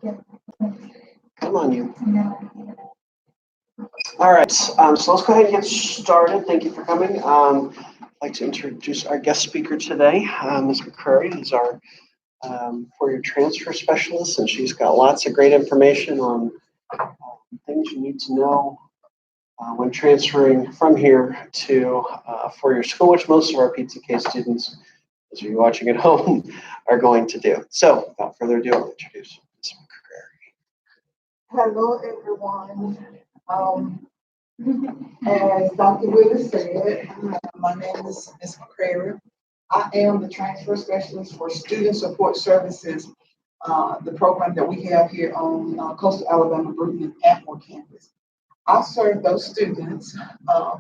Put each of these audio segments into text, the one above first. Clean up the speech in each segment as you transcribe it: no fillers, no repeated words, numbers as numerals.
Come on, you. All right, so let's go ahead and get started. Thank you for coming. I'd like to introduce our guest speaker today. Ms. McCurry is our four-year transfer specialist, and she's got lots of great information on things you need to know when transferring from here to a four-year school, which most of our PTK students, as you're watching at home, are going to do. So without further ado, I'll introduce Ms. McCurry. Hello, everyone. As Dr. Willis said, my name is Ms. McCrary. I am the transfer specialist for Student Support Services, the program that we have here on Coastal Alabama Brooklyn Atmore campus. I serve those students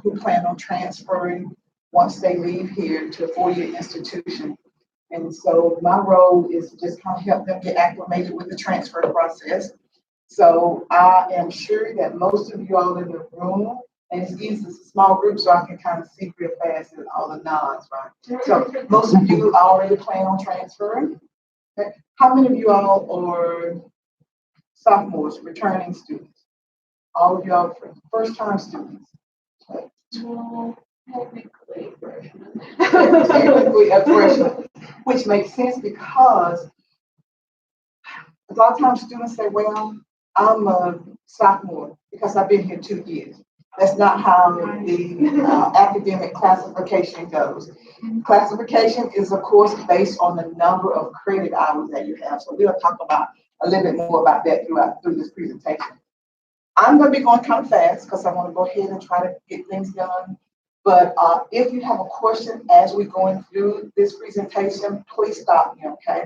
who plan on transferring once they leave here to a four-year institution. And so my role is to just kind of help them get acclimated with the transfer process. So I am sure that most of you all in the room, and it's easy, it's a small group, so I can kind of see real fast and all the nods, right? So most of you already plan on transferring. Okay. How many of you all are sophomores, returning students? All of y'all first-time students? Technically freshman. Technically a freshman, which makes sense because a lot of times students say, well, I'm a sophomore because I've been here 2 years. That's not how the academic classification goes. Classification is, of course, based on the number of credit hours that you have. So we'll talk about a little bit more about that through this presentation. I'm going to be going kind of fast because I want to go ahead and try to get things done. But if you have a question as we're going through this presentation, please stop me, okay?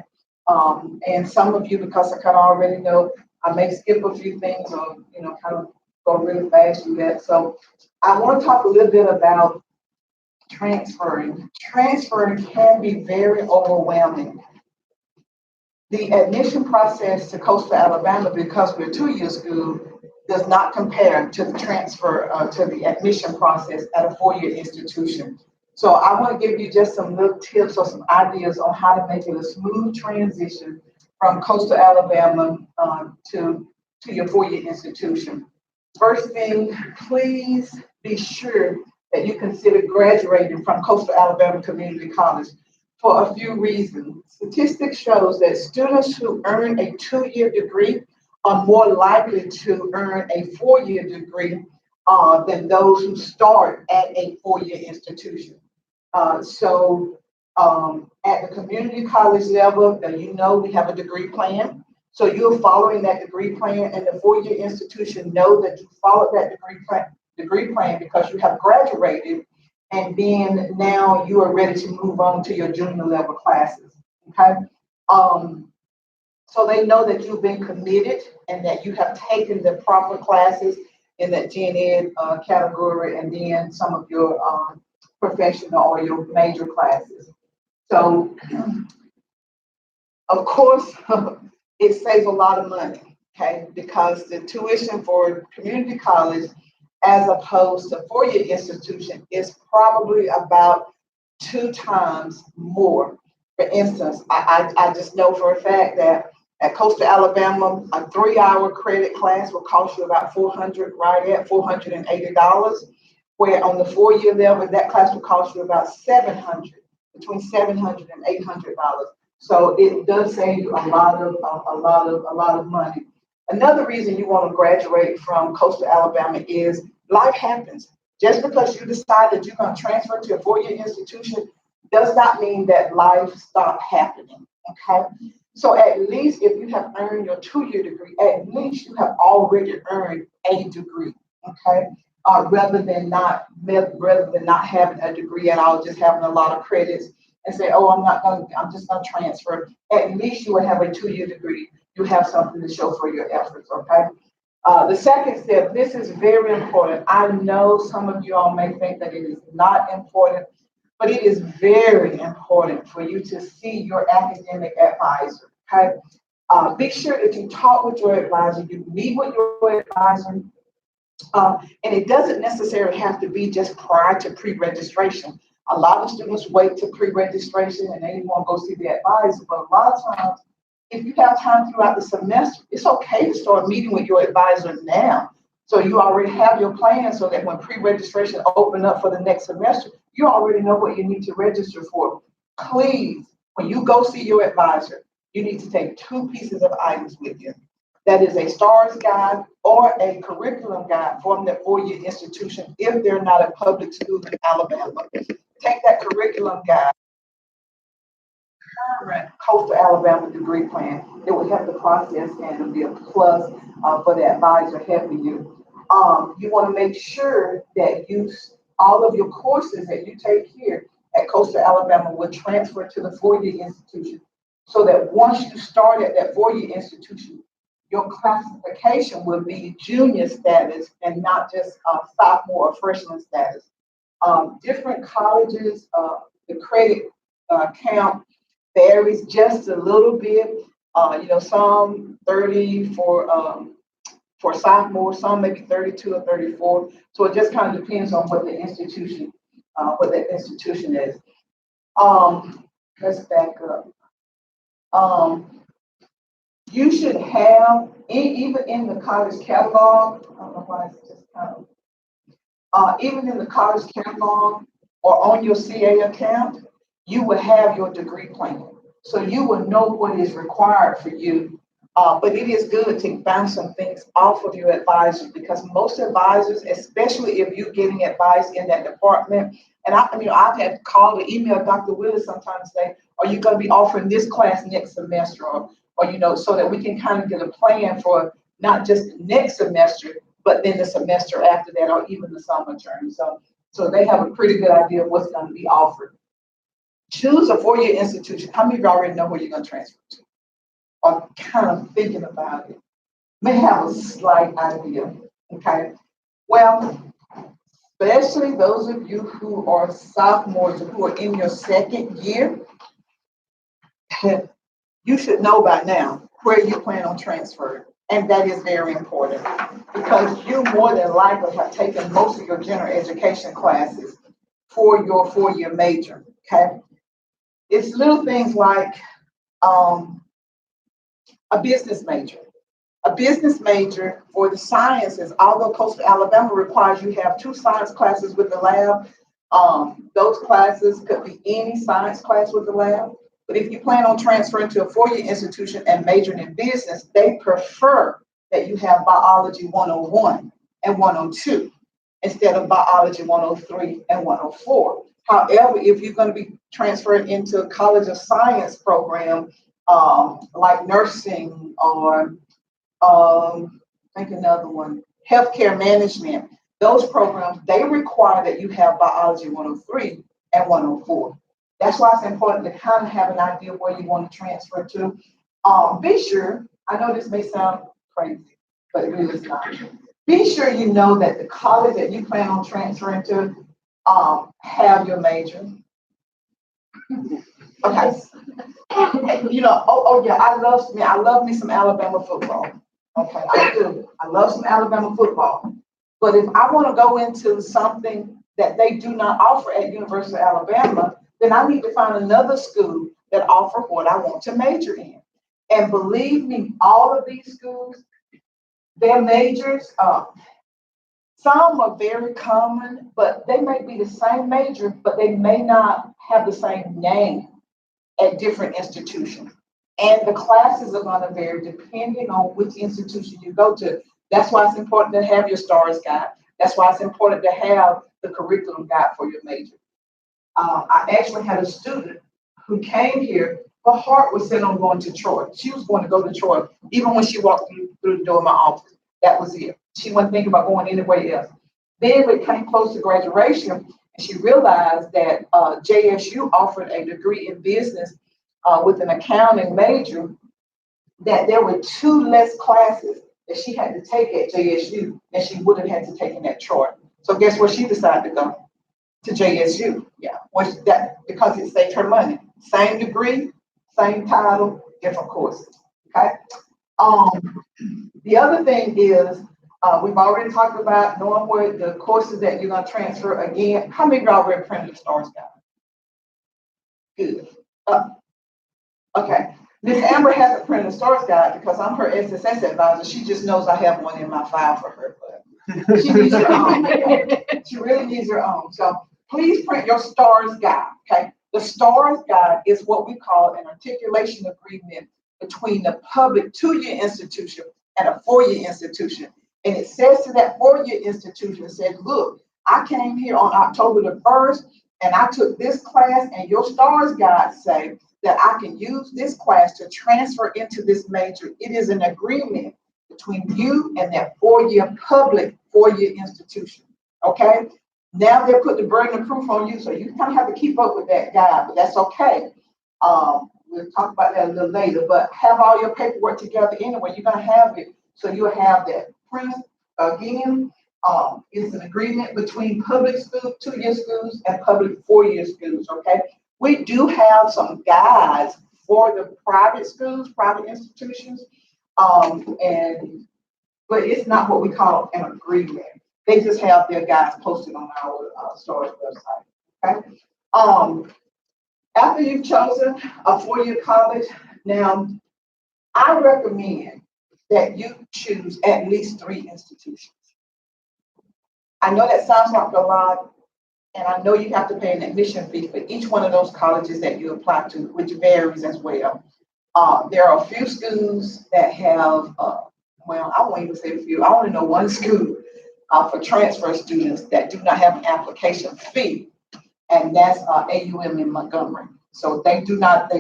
And some of you, because I kind of already know, I may skip a few things or, kind of go really fast through that. So I want to talk a little bit about transferring. Transferring can be very overwhelming. The admission process to Coastal Alabama, because we're a two-year school, does not compare to the transfer to the admission process at a four-year institution. So I want to give you just some little tips or some ideas on how to make it a smooth transition from Coastal Alabama to your four-year institution. First thing, please be sure that you consider graduating from Coastal Alabama Community College for a few reasons. Statistics shows that students who earn a two-year degree are more likely to earn a four-year degree than those who start at a four-year institution. So at the community college level, we have a degree plan. So you're following that degree plan, and the four-year institution know that you followed that degree plan because you have graduated, and then now you are ready to move on to your junior level classes. Okay. So they know that you've been committed and that you have taken the proper classes in that gen ed category, and then some of your professional or your major classes. So, of course, it saves a lot of money, okay? Because the tuition for community college, as opposed to four-year institution, is probably about 2 times more. For instance, I just know for a fact that at Coastal Alabama, a 3-hour credit class will cost you about $480, where on the four-year level, that class will cost you about between $700 and $800. So it does save you a lot of money. Another reason you want to graduate from Coastal Alabama is life happens. Just because you decide that you're going to transfer to a four-year institution does not mean that life stopped happening. Okay. So at least if you have earned your two-year degree, at least you have already earned a degree, okay? Rather than not having a degree at all, just having a lot of credits and say, oh, I'm just gonna transfer. At least you will have a two-year degree. You have something to show for your efforts, okay? The second step, this is very important. I know some of you all may think that it is not important, but it is very important for you to see your academic advisor, okay? Be sure that you talk with your advisor, you meet with your advisor, and it doesn't necessarily have to be just prior to pre-registration. A lot of students wait to pre-registration and they want to go see the advisor, but a lot of times if you have time throughout the semester, it's okay to start meeting with your advisor now. So you already have your plan so that when pre-registration open up for the next semester, you already know what you need to register for. Please, when you go see your advisor, you need to take 2 pieces of items with you. That is a STARS guide or a curriculum guide from that 4-year institution if they're not a public school in Alabama. Take that curriculum guide, current Coastal Alabama degree plan. It will help the process and it'll be a plus for the advisor helping you. You want to make sure that all of your courses that you take here at Coastal Alabama will transfer to the 4-year institution so that once you start at that 4-year institution, your classification will be junior status and not just sophomore or freshman status. Different colleges, the credit count varies just a little bit. Some 30 for sophomore, some maybe 32 or 34. So it just kind of depends on what the institution is. Let's back up. You should have, even in the college catalog, I don't know why it's just kind of, even in the college catalog or on your CA account, you will have your degree plan. So you will know what is required for you. But it is good to bounce some things off of your advisor because most advisors, especially if you're getting advice in that department, and I've had to call or email Dr. Willis sometimes say, are you going to be offering this class next semester? Or so that we can kind of get a plan for not just the next semester, but then the semester after that, or even the summer term. So they have a pretty good idea of what's going to be offered. Choose a 4-year institution. How many of you already know where you're going to transfer to? Or kind of thinking about it? May have a slight idea. Okay. Well, especially those of you who are sophomores or who are in your 2nd year, you should know by now where you plan on transferring. And that is very important because you more than likely have taken most of your general education classes for your 4-year major, okay? It's little things like a business major. A business major for the sciences, although Coastal Alabama requires you have 2 science classes with the lab, those classes could be any science class with the lab. But if you plan on transferring to a 4-year institution and majoring in business, they prefer that you have biology 101 and 102 instead of biology 103 and 104. However, if you're going to be transferred into a College of Science program, like nursing or think another one, healthcare management, those programs, they require that you have biology 103 and 104. That's why it's important to kind of have an idea of where you want to transfer to. Be sure, I know this may sound crazy, but it really is not. Be sure you know that the college that you plan on transferring to have your major. Okay. Yeah, I love me some Alabama football. Okay, I do. I love some Alabama football. But if I want to go into something that they do not offer at University of Alabama, then I need to find another school that offer what I want to major in. And believe me, all of these schools, their majors, some are very common, but they may be the same major, but they may not have the same name at different institutions. And the classes are going to vary depending on which institution you go to. That's why it's important to have your STARS guide. That's why it's important to have the curriculum guide for your major. I actually had a student who came here, her heart was set on going to Troy. She was going to go to Troy, even when she walked through the door of my office. That was it. She wasn't thinking about going anywhere else. Then it came close to graduation, and she realized that JSU offered a degree in business with an accounting major, that there were 2 less classes that she had to take at JSU than she would have had to take in at Troy. So guess where she decided to go? To JSU. Yeah, because it saved her money. Same degree, same title, different courses. Okay. The other thing is, we've already talked about knowing where the courses that you're going to transfer again. How many of y'all already printed the STARS guide? Good. Okay. Miss Amber hasn't printed a STARS guide because I'm her SSS advisor. She just knows I have one in my file for her, but she needs her own. She really needs her own. So please print your STARS guide, okay? The STARS guide is what we call an articulation agreement between the public two-year institution and a four-year institution. And it says to that four-year institution, it says, look, I came here on October the 1st and I took this class, and your STARS guide say that I can use this class to transfer into this major. It is an agreement between you and that four-year public four-year institution, okay? Now they're putting the burden of proof on you, so you kind of have to keep up with that guide, but that's okay. We'll talk about that a little later, but have all your paperwork together anyway. You're gonna have it, so you'll have that. Proof, again, it's an agreement between public school, two-year schools and public four-year schools, okay? We do have some guides for the private schools, private institutions, but it's not what we call an agreement. They just have their guides posted on our STARS website, okay? After you've chosen a four-year college, now I recommend that you choose at least 3 institutions. I know that sounds like a lot, and I know you have to pay an admission fee for each one of those colleges that you apply to, which varies as well. There are a few schools that have, well, I won't even say a few, I only know one school for transfer students that do not have an application fee, and that's AUM in Montgomery. So they do not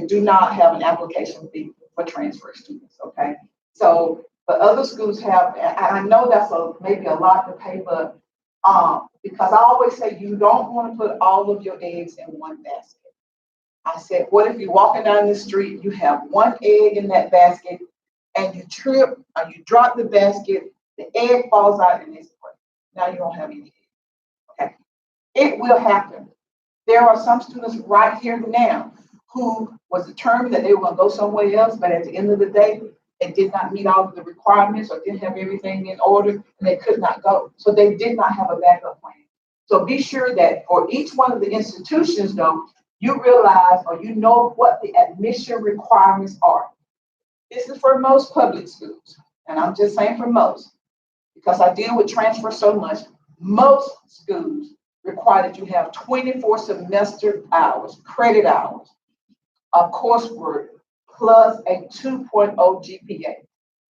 have an application fee for transfer students, okay? So the other schools have, and I know that's maybe a lot to pay, but because I always say you don't want to put all of your eggs in one basket. I said, what if you're walking down the street, you have one egg in that basket, and you trip or you drop the basket, the egg falls out and it's break. Now you don't have any egg. Okay. It will happen. There are some students right here now who was determined that they were going to go somewhere else, but at the end of the day, they did not meet all of the requirements or didn't have everything in order, and they could not go. So they did not have a backup plan. So be sure that for each one of the institutions, though, you realize or you know what the admission requirements are. This is for most public schools, and I'm just saying for most, because I deal with transfer so much. Most schools require that you have 24 semester hours, credit hours, of coursework, plus a 2.0 GPA.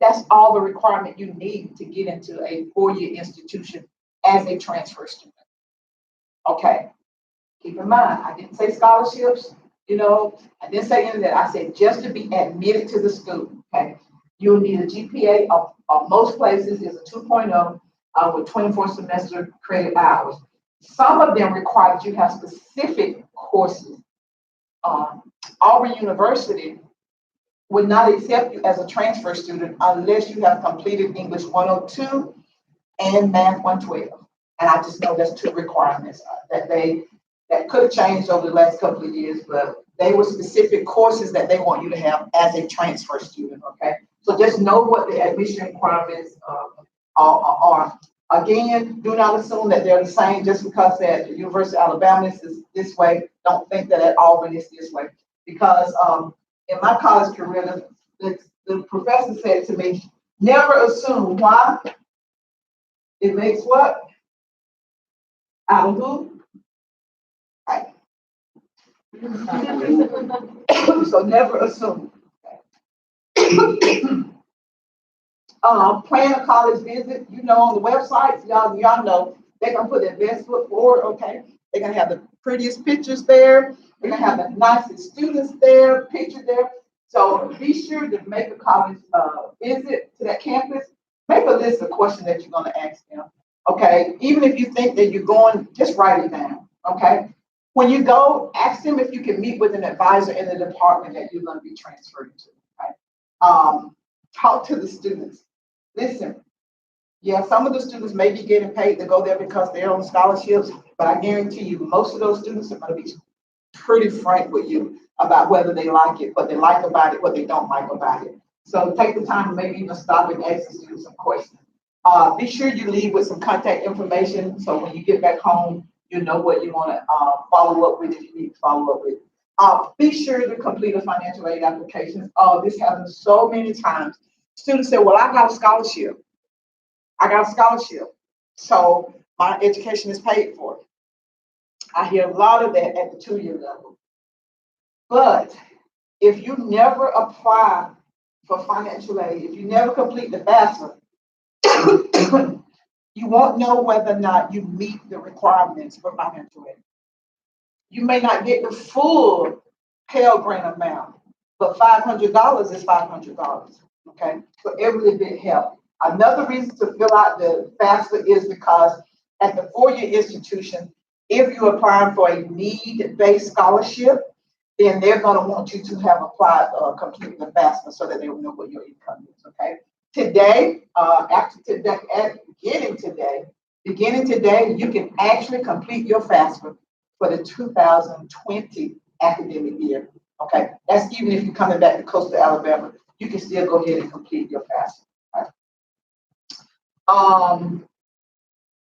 That's all the requirement you need to get into a four-year institution as a transfer student. Okay, keep in mind, I didn't say scholarships, I didn't say any of that. I said just to be admitted to the school, okay? You'll need a GPA of most places is a 2.0 with 24 semester credit hours. Some of them require that you have specific courses. Auburn University would not accept you as a transfer student unless you have completed English 102 and Math 112. And I just know that's 2 requirements that could have changed over the last couple of years, but they were specific courses that they want you to have as a transfer student, okay? So just know what the admission requirements are. Again, do not assume that they're the same just because at the University of Alabama is this way. Don't think that at Auburn is this way. Because in my college career, the professor said to me, never assume. Why? It makes what? Out of who? Right. So never assume. Plan a college visit, on the websites, y'all know they're gonna put their best foot forward, okay? They're gonna have the prettiest pictures there. They're gonna have the nicest students there, pictures there. So be sure to make a college visit to that campus. Make a list of questions that you're gonna ask them, okay? Even if you think that you're going, just write it down, okay? When you go, ask them if you can meet with an advisor in the department that you're gonna be transferred to, okay? Talk to the students. Listen, yeah, some of the students may be getting paid to go there because they're on scholarships, but I guarantee you, most of those students are going to be pretty frank with you about whether they like it, what they like about it, what they don't like about it. So take the time to maybe even stop and ask the students some questions. Be sure you leave with some contact information so when you get back home, you know what you want to follow up with if you need to follow up with. Be sure to complete a financial aid application. This happens so many times. Students say, well, I got a scholarship. I got a scholarship. So my education is paid for. I hear a lot of that at the 2-year level. But if you never apply for financial aid, if you never complete the FAFSA, you won't know whether or not you meet the requirements for financial aid. You may not get the full Pell Grant amount, but $500 is $500. Okay, so every bit helps. Another reason to fill out the FAFSA is because at the 4-year institution, if you're applying for a need-based scholarship, then they're going to want you to have applied completely the FAFSA so that they will know what your income is. Okay. Today, beginning today, you can actually complete your FAFSA for the 2020 academic year. Okay, that's even if you're coming back to coastal Alabama, you can still go ahead and complete your FAFSA. Right?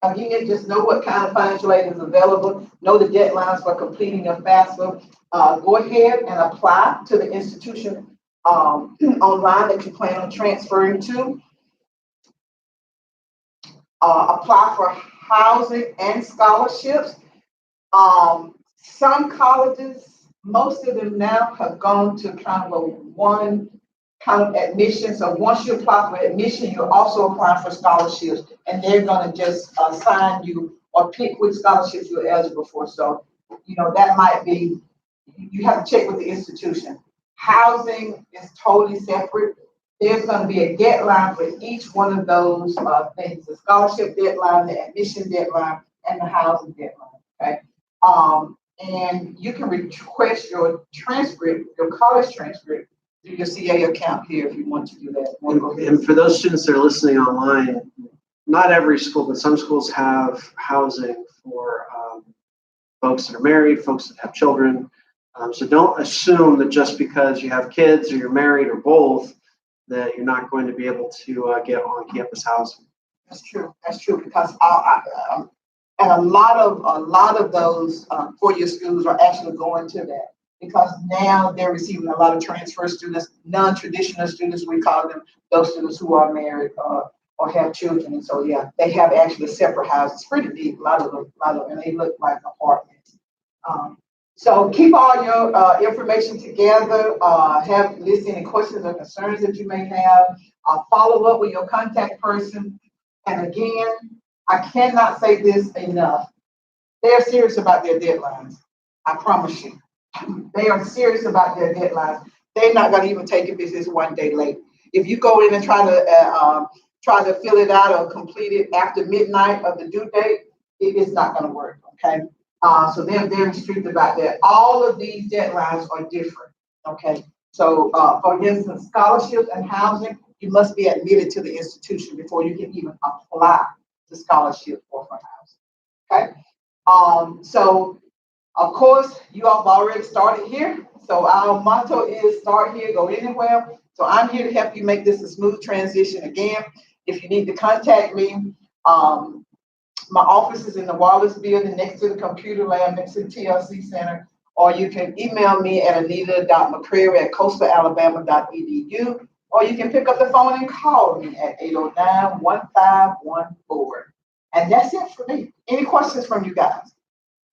Again, just know what kind of financial aid is available. Know the deadlines for completing your FAFSA. Go ahead and apply to the institution online that you plan on transferring to. Apply for housing and scholarships. Some colleges, most of them now have gone to kind of a one kind of admission. So once you apply for admission, you're also applying for scholarships, and they're going to just assign you or pick which scholarships you're eligible for. So, that might be, you have to check with the institution. Housing is totally separate. There's going to be a deadline for each one of those things: the scholarship deadline, the admission deadline, and the housing deadline. Okay. And you can request your transcript, your college transcript, through your CA account here if you want to do that. And for those students that are listening online, not every school, but some schools have housing for folks that are married, folks that have children. So don't assume that just because you have kids or you're married or both, that you're not going to be able to get on-campus housing. That's true. That's true, because and a lot of those 4-year schools are actually going to that, because now they're receiving a lot of transfer students, non-traditional students, we call them, those students who are married or have children. And so, yeah, they have actually separate houses, pretty deep, a lot of them, and they look like apartments. So keep all your information together, list any questions or concerns that you may have, follow up with your contact person. And again, I cannot say this enough. They're serious about their deadlines. I promise you. They are serious about their deadlines. They're not going to even take it if it's 1 day late. If you go in and try to fill it out or complete it after midnight of the due date, it is not going to work. Okay. So they're very strict about that. All of these deadlines are different. Okay. So for instance, scholarships and housing, you must be admitted to the institution before you can even apply the scholarship or for housing. Okay. So of course, you all have already started here. So our motto is start here, go anywhere. So I'm here to help you make this a smooth transition. Again, if you need to contact me, my office is in the Wallace building next to the computer lab, next to the TLC Center, or you can email me at anita.mccreary@coastalalabama.edu, or you can pick up the phone and call me at 809-1514. And that's it for me. Any questions from you guys?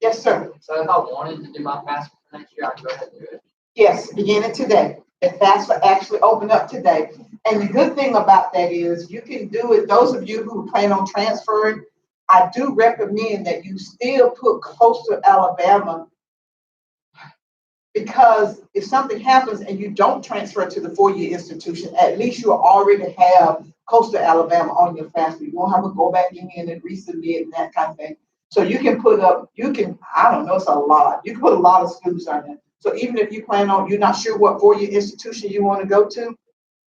Yes, sir. So if I wanted to do my FAFSA for next year, I can go ahead and do it. Yes, beginning today. The FAFSA actually opened up today. And the good thing about that is you can do it. Those of you who plan on transferring, I do recommend that you still put coastal Alabama, because if something happens and you don't transfer to the 4-year institution, at least you already have coastal Alabama on your FAFSA. You won't have to go back in and resubmit and that kind of thing. So you can I don't know, it's a lot. You can put a lot of schools on there. So even if you plan on, you're not sure what 4-year institution you want to go to,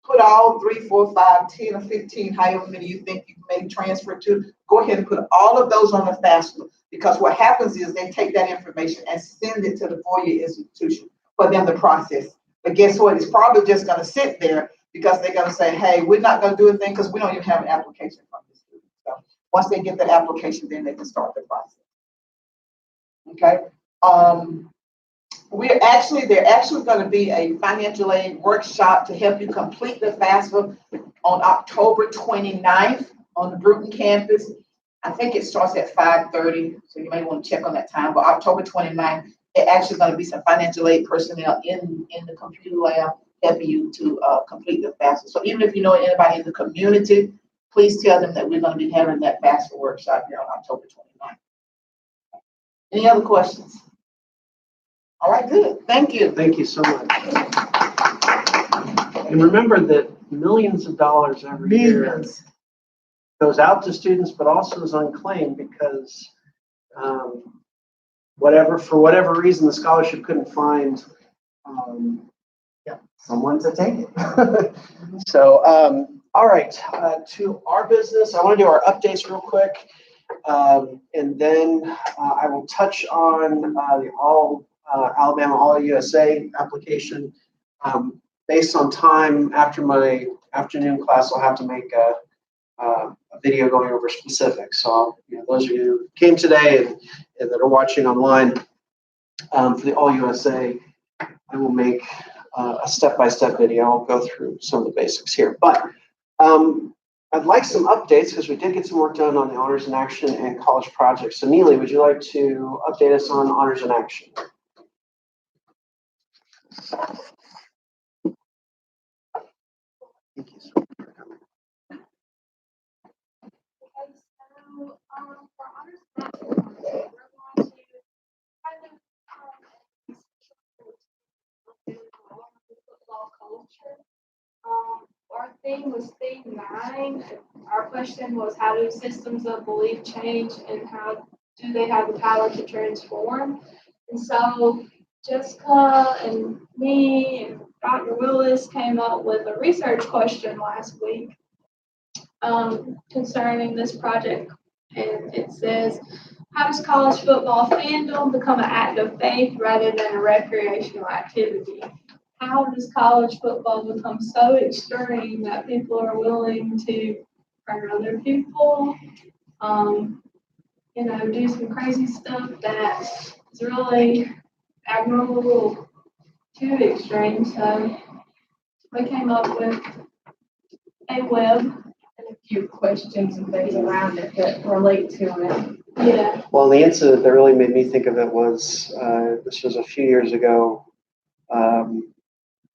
put all 3, 4, 5, 10, or 15, however many you think you may transfer to, go ahead and put all of those on the FAFSA, because what happens is they take that information and send it to the 4-year institution for them to process. But guess what? It's probably just going to sit there because they're going to say, hey, we're not going to do anything because we don't even have an application from the student. So once they get that application, then they can start the process. Okay. They're actually gonna be a financial aid workshop to help you complete the FAFSA on October 29th on the Bruton campus. I think it starts at 5:30, so you may want to check on that time, but October 29th, it actually gonna be some financial aid personnel in the computer lab helping you to complete the FAFSA. So even if you know anybody in the community, please tell them that we're gonna be having that FAFSA workshop here on October 29th. Any other questions? All right, good. Thank you. Thank you so much. And remember that millions of dollars every year Millions. goes out to students, but also is unclaimed because for whatever reason, the scholarship couldn't find someone to take it. So, all right, to our business, I want to do our updates real quick. And then I will touch on the Alabama All USA application. Based on time after my afternoon class, I'll have to make a video going over specifics. So, those of you who came today and that are watching online for the All USA, I will make a step-by-step video. I'll go through some of the basics here. But I'd like some updates because we did get some work done on the Honors in Action and college projects. So Neely, would you like to update us on Honors in Action? Thank you so much for coming. Okay, so for honors match, we're going to kind of football culture. Our theme was theme 9. Our question was, how do systems of belief change and how do they have the power to transform? And so Jessica and me and Dr. Willis came up with a research question last week concerning this project. And it says, how does college football fandom become an act of faith rather than a recreational activity? How does college football become so extreme that people are willing to hurt other people, do some crazy stuff that is really abnormal to extreme? So we came up with a web And a few questions and things around it that relate to it. Yeah. Well, the incident that really made me think of it was, this was a few years ago.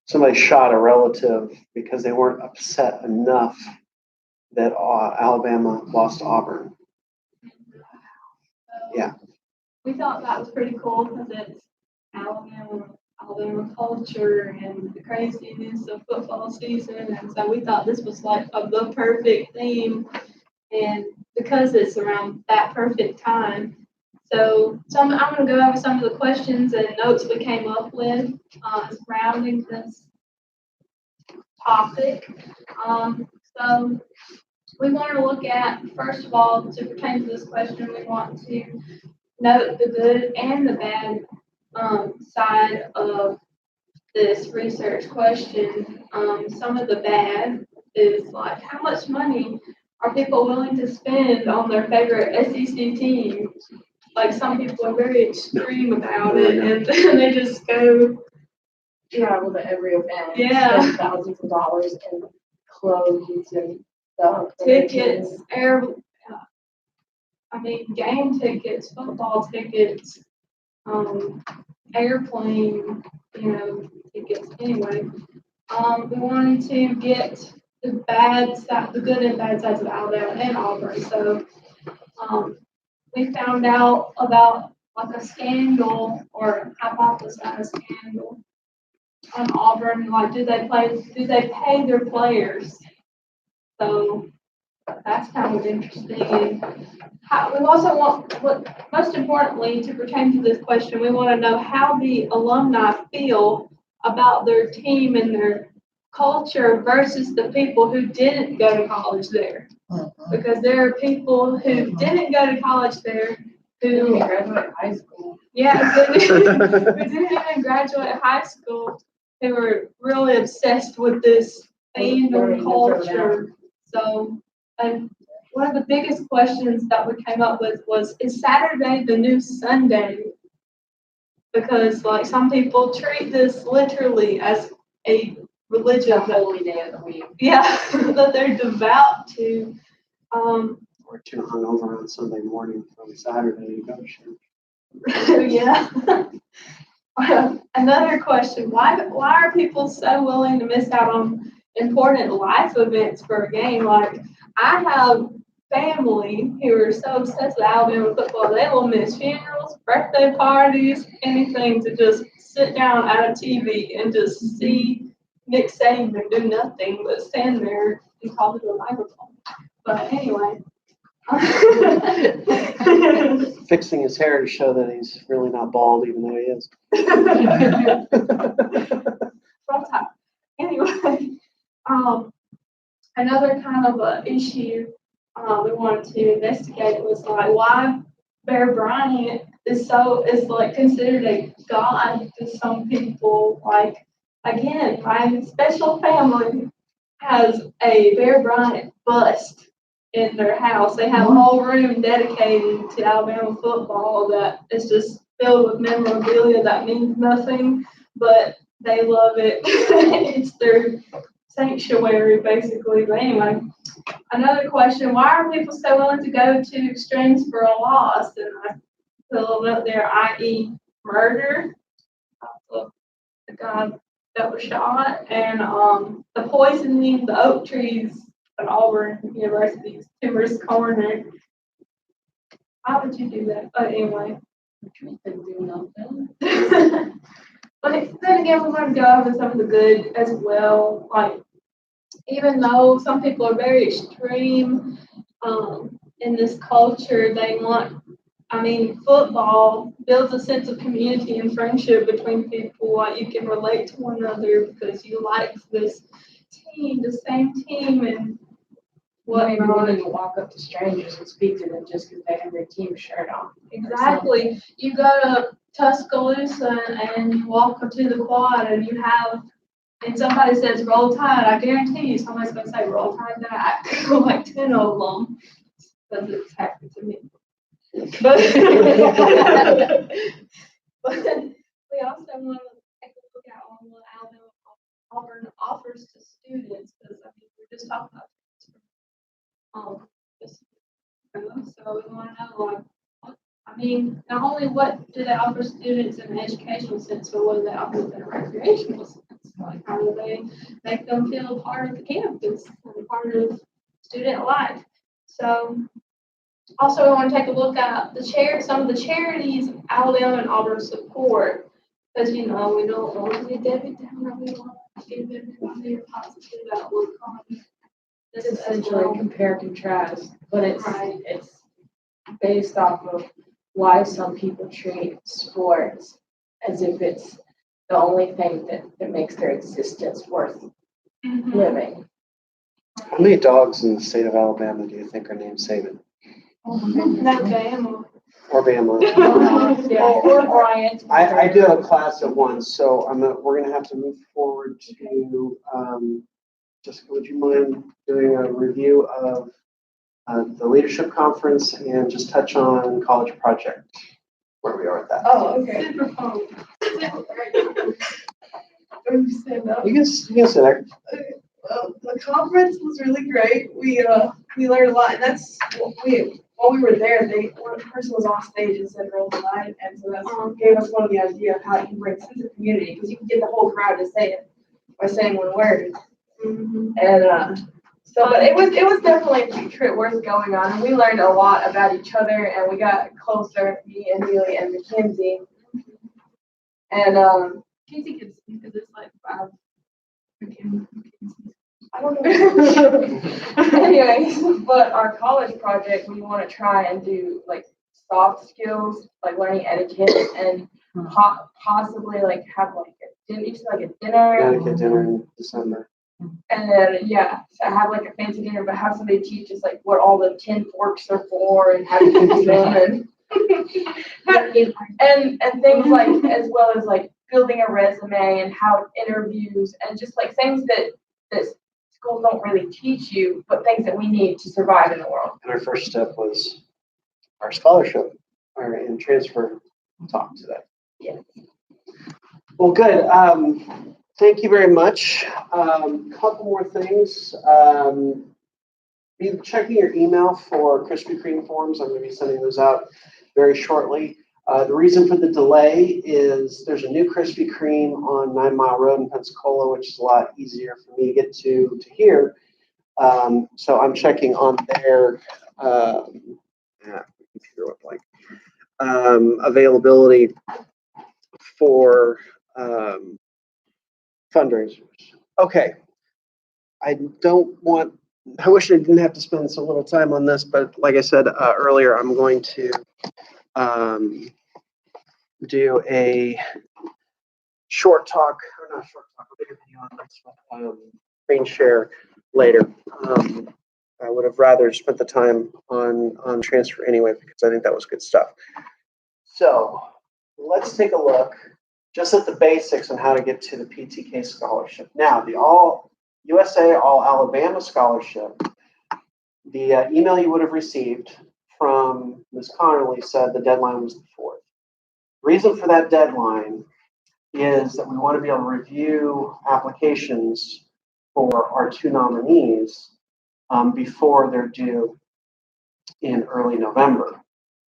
Somebody shot a relative because they weren't upset enough that Alabama lost Auburn. Yeah. We thought that was pretty cool because it's Alabama culture and the craziness of football season. And so we thought this was like the perfect theme. And because it's around that perfect time. So I'm going to go over some of the questions and notes we came up with surrounding this topic. So we want to look at, first of all, to pertain to this question, we want to note the good and the bad side of this research question. Some of the bad is like, how much money are people willing to spend on their favorite SEC team? Like, some people are very extreme about it, and they just go Travel to every event. Yeah. Spend thousands of dollars in clothes and stuff. tickets, game tickets, football tickets, airplane, tickets. Anyway, we wanted to get the good and bad sides of Alabama and Auburn. So, we found out about like a scandal or hypothesized scandal on Auburn. Like, do they pay their players? So that's kind of interesting. And we also most importantly, to pertain to this question, we want to know how the alumni feel about their team and their culture versus the people who didn't go to college there. Because there are people who didn't go to college there who graduate high school. Yeah, who didn't even graduate high school, who were really obsessed with this fandom culture. So, and one of the biggest questions that we came up with was, is Saturday the new Sunday? because like some people treat this literally as a religion The that, holy day of the week. yeah, that they're devout to. Or too hungover on Sunday morning from Saturday to go to church. Yeah. Another question, why are people so willing to miss out on important life events for a game? Like, I have family who are so obsessed with Alabama football, they will miss funerals, birthday parties, anything to just sit down at a TV and just see Nick Saban do nothing but stand there and talk to a microphone. But anyway. Fixing his hair to show that he's really not bald, even though he is. Sometimes. Anyway, another kind of a issue we wanted to investigate was like why Bear Bryant is like considered a god to some people. Like again, my special family has a Bear Bryant bust in their house. They have a whole room dedicated to Alabama football that is just filled with memorabilia that means nothing, but they love it. It's their sanctuary, basically. But anyway, another question, why are people so willing to go to extremes for a loss? And I put a little note there, i.e. murder of the guy that was shot, and the poisoning the oak trees at Auburn University's Timber's Corner. Why would you do that? But anyway. The truth didn't do nothing. But then again, we want to go over some of the good as well. Like, even though some people are very extreme in this culture, football builds a sense of community and friendship between people. Like, you can relate to one another because you like this team, the same team, and Maybe whatnot. willing to walk up to strangers and speak to them just because they have their team shirt on. Exactly. You go to Tuscaloosa and you walk up to the quad and somebody says roll tide, I guarantee you somebody's going to say roll tide back. Like 10 of them. Because it's happened to me. But, but we also want to take a look at what Auburn offers to students, because we're just talking about so we want to know, not only what do they offer students in an educational sense, but what do they offer in a recreational sense? Like, how do they make them feel part of the campus and part of student life? So, also we want to take a look at some of the charities Alabama and Auburn support, because we don't want to be Debbie Downer. We want to give everybody a positive outlook on this It's as essentially well. compare and contrast, but it's Right. it's based off of why some people treat sports as if it's the only thing that makes their existence worth Mhm. living. How many dogs in the state of Alabama do you think are named Saban? No Bama. Or Bama? Yeah, or Bryant. I do have a class at 1, so we're gonna have to move forward to, Jessica, would you mind doing a review of the leadership conference and just touch on college project, where we are with that? Oh, okay. Super fun. You can sit there. Well, the conference was really great. We learned a lot, and that's while we were there, one person was off stage and said roll tide, and so that gave us one of the idea of how you can bring sense of community, because you can get the whole crowd to say it by saying one word. Mhm. And but it was definitely a trip worth going on, and we learned a lot about each other, and we got closer, me and Neely and Mackenzie. And Casey can see because it's like 5 freaking. I don't know. Anyways, but our college project, we want to try and do like soft skills, like learning etiquette, and possibly like have like a dinner. Connecticut dinner in December. And then so have like a fancy dinner, but have somebody teach us like what all the tin forks are for and how to use them, and things like, as well as like building a resume and how interviews and just like things that schools don't really teach you, but things that we need to survive in the world. And our first step was our scholarship and transfer talk today. Yes. Well, good. Thank you very much. Couple more things. Be checking your email for Krispy Kreme forms. I'm going to be sending those out very shortly. The reason for the delay is there's a new Krispy Kreme on 9 Mile Road in Pensacola, which is a lot easier for me to get to here. So I'm checking on their computer look like availability for fundraisers. Okay. I wish I didn't have to spend so little time on this, but like I said earlier, I'm going to do a short talk, or not short talk, a bigger video on this screen share later. I would have rather spent the time on transfer anyway, because I think that was good stuff. So let's take a look just at the basics on how to get to the PTK scholarship. Now, the All USA, All Alabama scholarship, the email you would have received from Ms. Connerly said the deadline was the 4th. Reason for that deadline is that we want to be able to review applications for our 2 nominees before they're due in early November.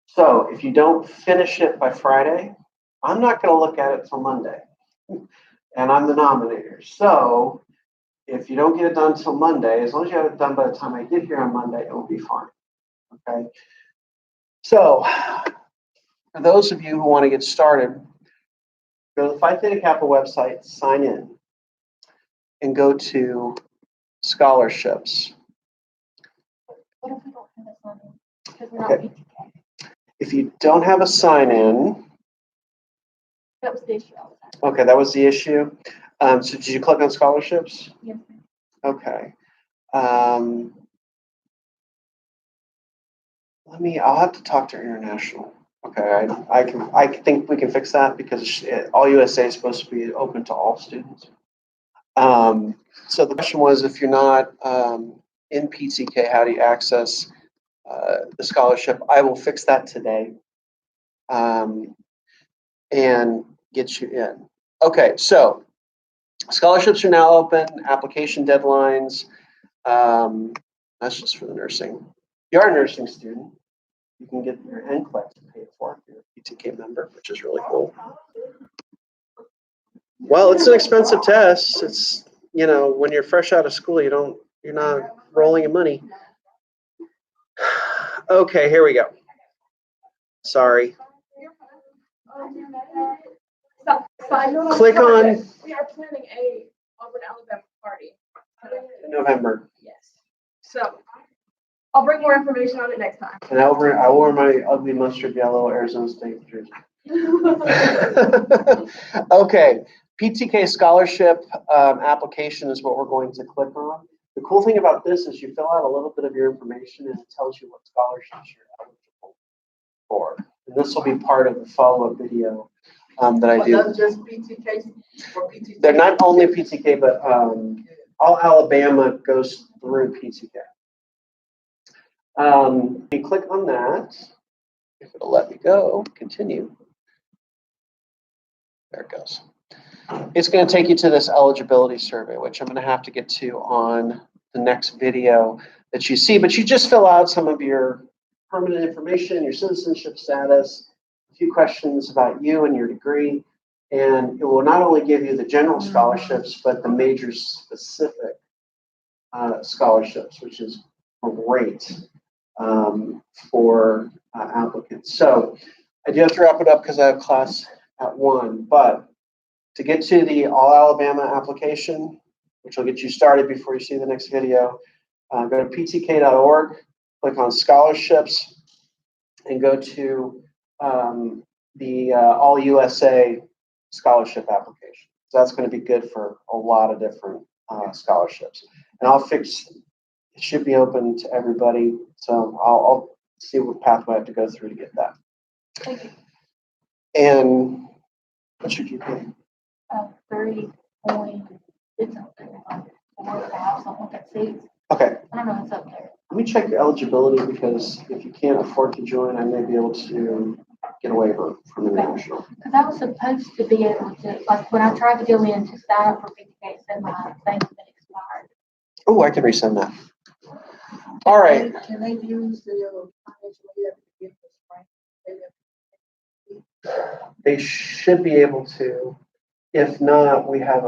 So if you don't finish it by Friday, I'm not going to look at it till Monday, and I'm the nominator. So if you don't get it done till Monday, as long as you have it done by the time I get here on Monday, it will be fine. Okay. So for those of you who want to get started, go to the Phi Theta Kappa website, sign in, and go to scholarships. What if we don't have a sign in? Because we're not Okay. PTK. If you don't have a sign in, That was the issue all the time. okay, that was the issue. So did you click on scholarships? Yes, ma'am. Okay. I'll have to talk to International. Okay, I think we can fix that because All USA is supposed to be open to all students. So the question was, if you're not in PTK, how do you access the scholarship? I will fix that today and get you in. Okay, so scholarships are now open, application deadlines. That's just for the nursing. If you are a nursing student, you can get your NCLEX paid for if you're a PTK member, which is really cool. Well, it's an expensive test. It's, when you're fresh out of school, you're not rolling in money. Okay, here we go. Sorry. Click on We are planning a Auburn, Alabama party. November. Yes. So I'll bring more information on it next time. And I wore my ugly mustard yellow Arizona State jersey. Okay, PTK scholarship application is what we're going to click on. The cool thing about this is you fill out a little bit of your information and it tells you what scholarships you're eligible for. And this will be part of the follow-up video that I do. That's just PTK or PTK? They're not only PTK, but All Alabama goes through PTK. You click on that. If it'll let me go, continue. There it goes. It's going to take you to this eligibility survey, which I'm going to have to get to on the next video that you see. But you just fill out some of your permanent information, your citizenship status, a few questions about you and your degree. And it will not only give you the general scholarships, but the major specific scholarships, which is great for applicants. So I do have to wrap it up because I have class at 1, but to get to the All Alabama application, which will get you started before you see the next video, go to ptk.org, click on scholarships, and go to the All USA scholarship application. So that's going to be good for a lot of different scholarships. And it should be open to everybody. So I'll see what pathway I have to go through to get that. Thank you. And what should you pay? 30 point, it's up there, like 4 or 5, something like that, 6. Okay, I don't know, it's up there. let me check your eligibility because if you can't afford to join, I may be able to get a waiver from international. Because I was supposed to be able to, like, when I tried to go in to sign up for 50K, said my thing had been expired. Oh, I can resend that. All right. Can they use the financial aid to get the grant? They should be able to. If not, we have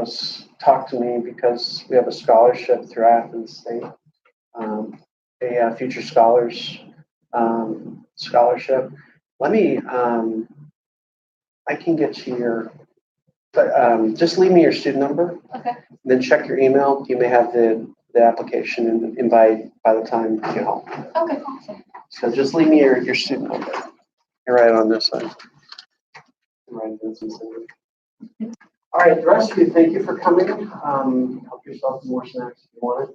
talk to me because we have a scholarship through Athens State, a future scholars scholarship. Let me, I can get you your, but just leave me your student number. Okay. Then check your email. You may have the application and invite by the time you get home. Okay, awesome. So just leave me your student number. You're right on this side. Right, this is it. All right, the rest of you, thank you for coming. Help yourself to more snacks if you want it.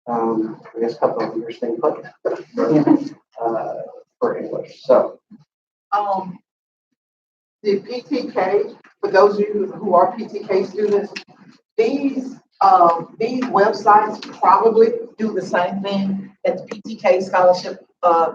I guess a couple of you are staying put for English. So, The PTK, for those of you who are PTK students, these websites probably do the same thing that the PTK scholarship